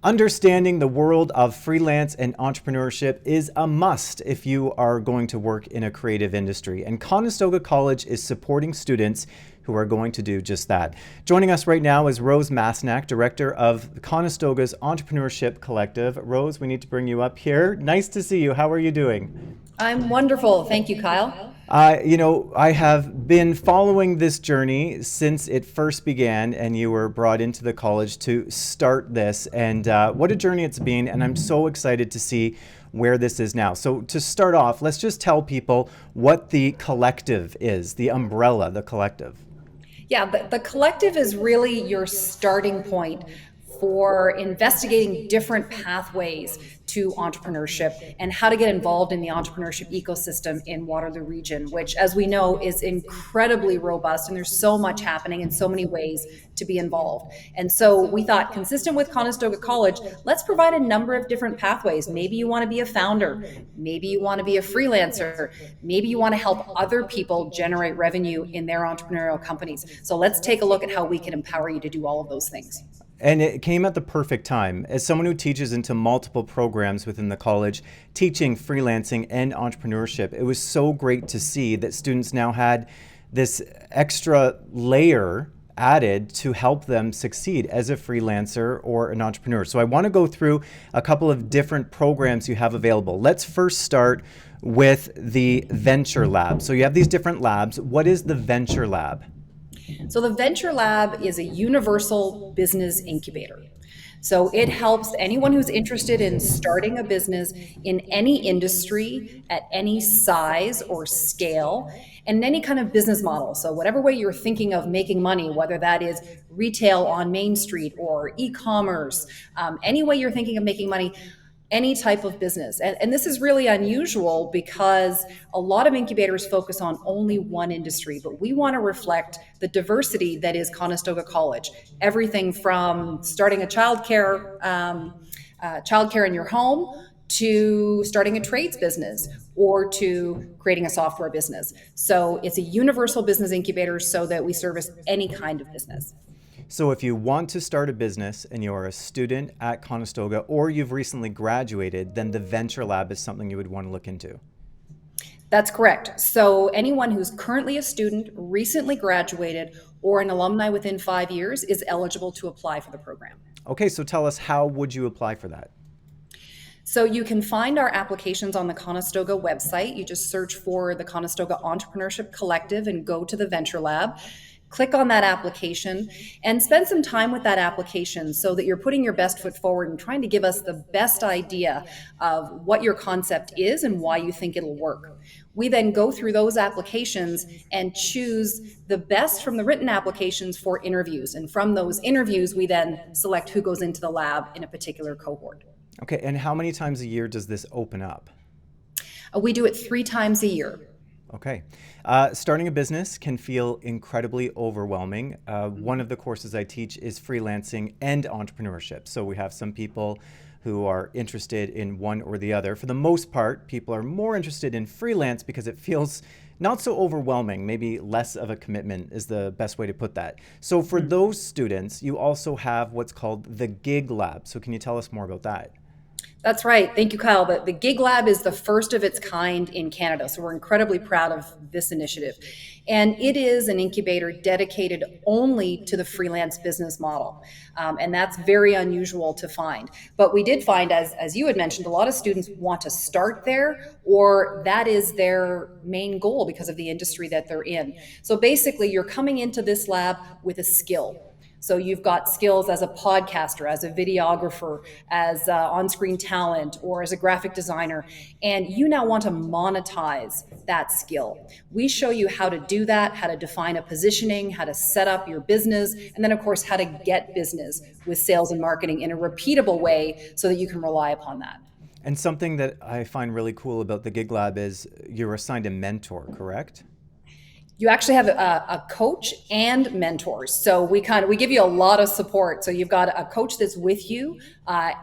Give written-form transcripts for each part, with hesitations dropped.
Understanding the world of freelance and entrepreneurship is a must if you are going to work in a creative industry. And Conestoga College is supporting students who are going to do just that. Joining us right now is Rose Mastnak, director of Conestoga's Entrepreneurship Collective. Rose, we need to bring you up here. Nice to see you. How are you doing? I'm wonderful. Thank you, Kyle. I have been following this journey since it first began and you were brought into the college to start this. And what a journey it's been. And I'm so excited to see where this is now. So to start off, let's just tell people what the collective is, the umbrella, the collective. Yeah, the collective is really your starting point for investigating different pathways to entrepreneurship and how to get involved in the entrepreneurship ecosystem in Waterloo region, which, as we know, is incredibly robust and there's so much happening in so many ways to be involved. And so we thought, consistent with Conestoga College, let's provide a number of different pathways. Maybe you want to be a founder, maybe you want to be a freelancer, maybe you want to help other people generate revenue in their entrepreneurial companies. So let's take a look at how we can empower you to do all of those things. And it came at the perfect time. As someone who teaches into multiple programs within the college, teaching freelancing and entrepreneurship, it was so great to see that students now had this extra layer added to help them succeed as a freelancer or an entrepreneur. So I want to go through a couple of different programs you have available. Let's first start with the Venture Lab. So you have these different labs. What is the Venture Lab? So the Venture Lab is a universal business incubator. So it helps anyone who's interested in starting a business in any industry, at any size or scale, and any kind of business model. So whatever way you're thinking of making money, whether that is retail on Main Street or e-commerce, any way you're thinking of making money, any type of business. And this is really unusual because a lot of incubators focus on only one industry, but we want to reflect the diversity that is Conestoga College. Everything from starting a childcare in your home to starting a trades business or to creating a software business. So it's a universal business incubator so that we service any kind of business. So if you want to start a business and you're a student at Conestoga or you've recently graduated, then the Venture Lab is something you would want to look into. That's correct. So anyone who's currently a student, recently graduated, or an alumni within 5 years is eligible to apply for the program. Okay, so tell us, how would you apply for that? So you can find our applications on the Conestoga website. You just search for the Conestoga Entrepreneurship Collective and go to the Venture Lab. Click on that application and spend some time with that application so that you're putting your best foot forward and trying to give us the best idea of what your concept is and why you think it'll work. We then go through those applications and choose the best from the written applications for interviews. And from those interviews, we then select who goes into the lab in a particular cohort. Okay, and how many times a year does this open up? We do it 3 times a year. Okay. Starting a business can feel incredibly overwhelming. One of the courses I teach is freelancing and entrepreneurship. So we have some people who are interested in one or the other. For the most part, people are more interested in freelance because it feels not so overwhelming, maybe less of a commitment is the best way to put that. So for those students, you also have what's called the Gig Lab. So can you tell us more about that? That's right. Thank you, Kyle. The Gig Lab is the first of its kind in Canada, so we're incredibly proud of this initiative. And it is an incubator dedicated only to the freelance business model. And that's very unusual to find. But we did find, as you had mentioned, a lot of students want to start there, or that is their main goal because of the industry that they're in. So basically, you're coming into this lab with a skill. So you've got skills as a podcaster, as a videographer, as on-screen talent, or as a graphic designer, and you now want to monetize that skill. We show you how to do that, how to define a positioning, how to set up your business, and then of course, how to get business with sales and marketing in a repeatable way so that you can rely upon that. And something that I find really cool about the Gig Lab is you're assigned a mentor, correct? You actually have a coach and mentors. So we give you a lot of support. So you've got a coach that's with you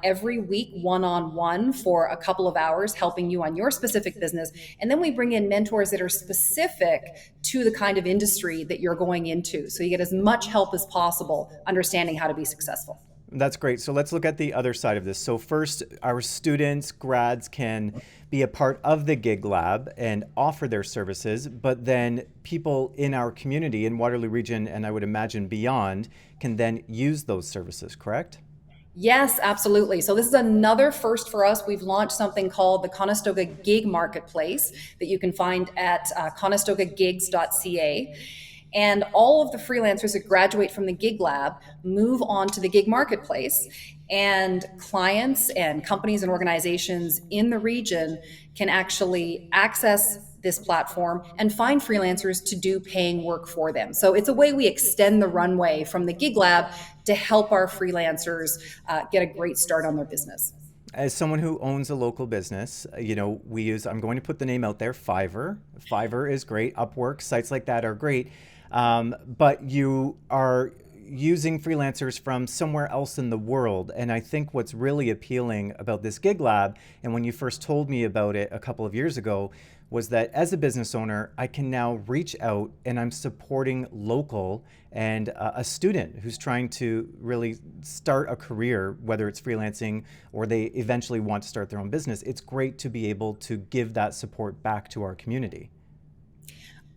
every week, one-on-one for a couple of hours, helping you on your specific business. And then we bring in mentors that are specific to the kind of industry that you're going into. So you get as much help as possible understanding how to be successful. That's great. So let's look at the other side of this. So first, our students, grads can be a part of the Gig Lab and offer their services, but then people in our community in Waterloo Region, and I would imagine beyond, can then use those services, correct? Yes, absolutely. So this is another first for us. We've launched something called the Conestoga Gig Marketplace that you can find at conestogagigs.ca. And all of the freelancers that graduate from the Gig Lab move on to the Gig Marketplace. And clients and companies and organizations in the region can actually access this platform and find freelancers to do paying work for them. So it's a way we extend the runway from the Gig Lab to help our freelancers get a great start on their business. As someone who owns a local business, we use, I'm going to put the name out there, Fiverr. Fiverr is great. Upwork, sites like that are great. But you are using freelancers from somewhere else in the world. And I think what's really appealing about this Gig Lab, and when you first told me about it a couple of years ago, was that as a business owner, I can now reach out and I'm supporting local and a student who's trying to really start a career, whether it's freelancing or they eventually want to start their own business. It's great to be able to give that support back to our community.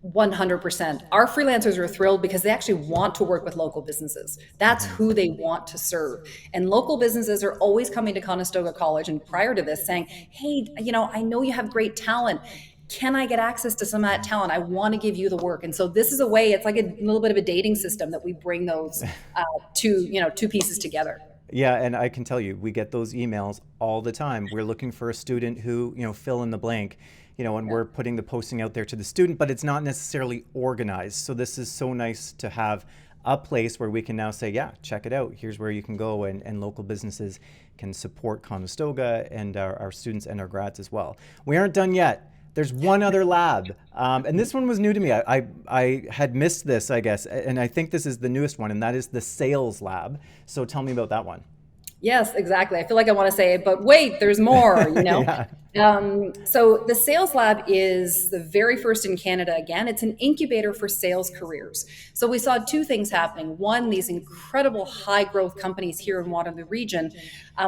100%. Our freelancers are thrilled because they actually want to work with local businesses. That's who they want to serve. And local businesses are always coming to Conestoga College and prior to this saying, hey, I know you have great talent. Can I get access to some of that talent? I want to give you the work. And so this is a way, it's like a little bit of a dating system that we bring those two pieces together. Yeah, and I can tell you, we get those emails all the time. We're looking for a student who, fill in the blank, and we're putting the posting out there to the student, but it's not necessarily organized. So this is so nice to have a place where we can now say, yeah, check it out. Here's where you can go, and local businesses can support Conestoga and our students and our grads as well. We aren't done yet. There's one other lab, and this one was new to me. I had missed this, I guess, and I think this is the newest one, and that is the Sales Lab. So tell me about that one. Yes, exactly. I feel like I want to say, but wait, there's more, Yeah. So the Sales Lab is the very first in Canada. Again, it's an incubator for sales careers. So we saw two things happening. One, these incredible high growth companies here in Waterloo region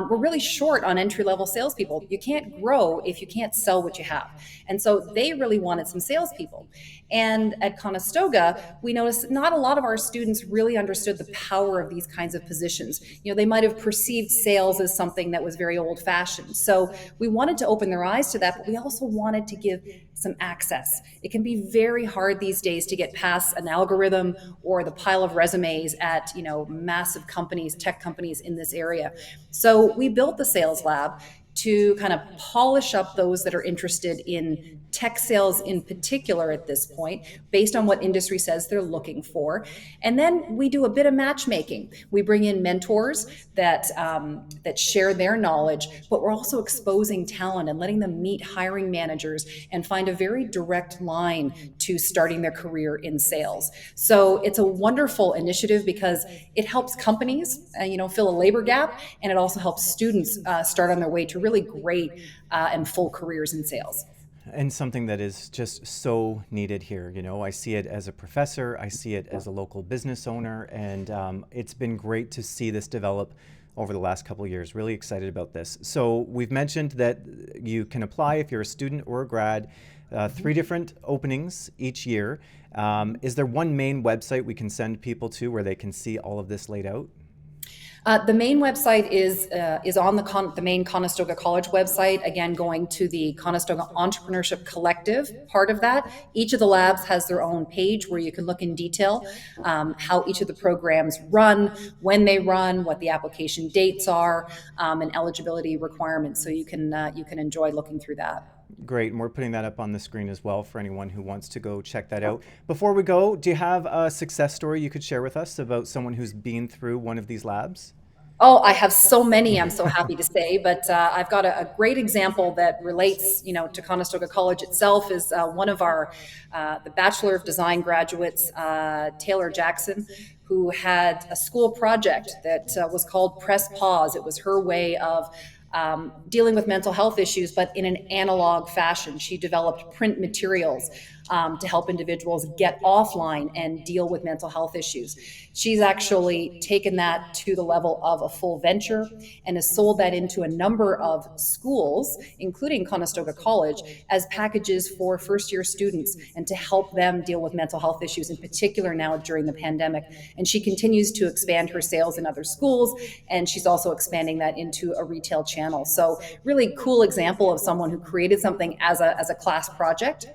were really short on entry level salespeople. You can't grow if you can't sell what you have. And so they really wanted some salespeople. And at Conestoga, we noticed not a lot of our students really understood the power of these kinds of positions. They might have perceived sales as something that was very old fashioned. So we wanted to open their eyes to that, but we also wanted to give some access. It can be very hard these days to get past an algorithm or the pile of resumes at, massive companies, tech companies in this area. So we built the Sales Lab to kind of polish up those that are interested in tech sales in particular at this point, based on what industry says they're looking for. And then we do a bit of matchmaking. We bring in mentors that share their knowledge, but we're also exposing talent and letting them meet hiring managers and find a very direct line to starting their career in sales. So it's a wonderful initiative because it helps companies, fill a labor gap, and it also helps students start on their way to really great and full careers in sales. And something that is just so needed here. I see it as a professor, I see it as a local business owner, and it's been great to see this develop over the last couple of years. Really excited about this. So we've mentioned that you can apply if you're a student or a grad, 3 different openings each year. Is there one main website we can send people to where they can see all of this laid out? The main website is on the main Conestoga College website. Again, going to the Conestoga Entrepreneurship Collective part of that. Each of the labs has their own page where you can look in detail how each of the programs run, when they run, what the application dates are, and eligibility requirements. So you can enjoy looking through that. Great, and we're putting that up on the screen as well for anyone who wants to go check that out. Before we go, do you have a success story you could share with us about someone who's been through one of these labs? Oh, I have so many, I'm so happy to say, but I've got a great example that relates, to Conestoga College itself is one of the Bachelor of Design graduates, Taylor Jackson, who had a school project that was called Press Pause. It was her way of dealing with mental health issues, but in an analog fashion. She developed print materials to help individuals get offline and deal with mental health issues. She's actually taken that to the level of a full venture and has sold that into a number of schools, including Conestoga College, as packages for first-year students and to help them deal with mental health issues, in particular now during the pandemic. And she continues to expand her sales in other schools, and she's also expanding that into a retail channel. So really cool example of someone who created something as a class project,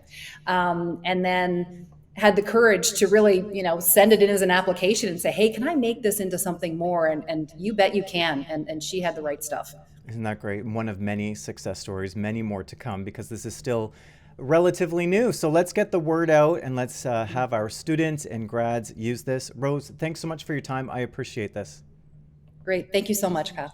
and then had the courage to really, send it in as an application and say, hey, can I make this into something more? And you bet you can. And she had the right stuff. Isn't that great? One of many success stories, many more to come, because this is still relatively new. So let's get the word out and let's have our students and grads use this. Rose, thanks so much for your time. I appreciate this. Great. Thank you so much, Kyle.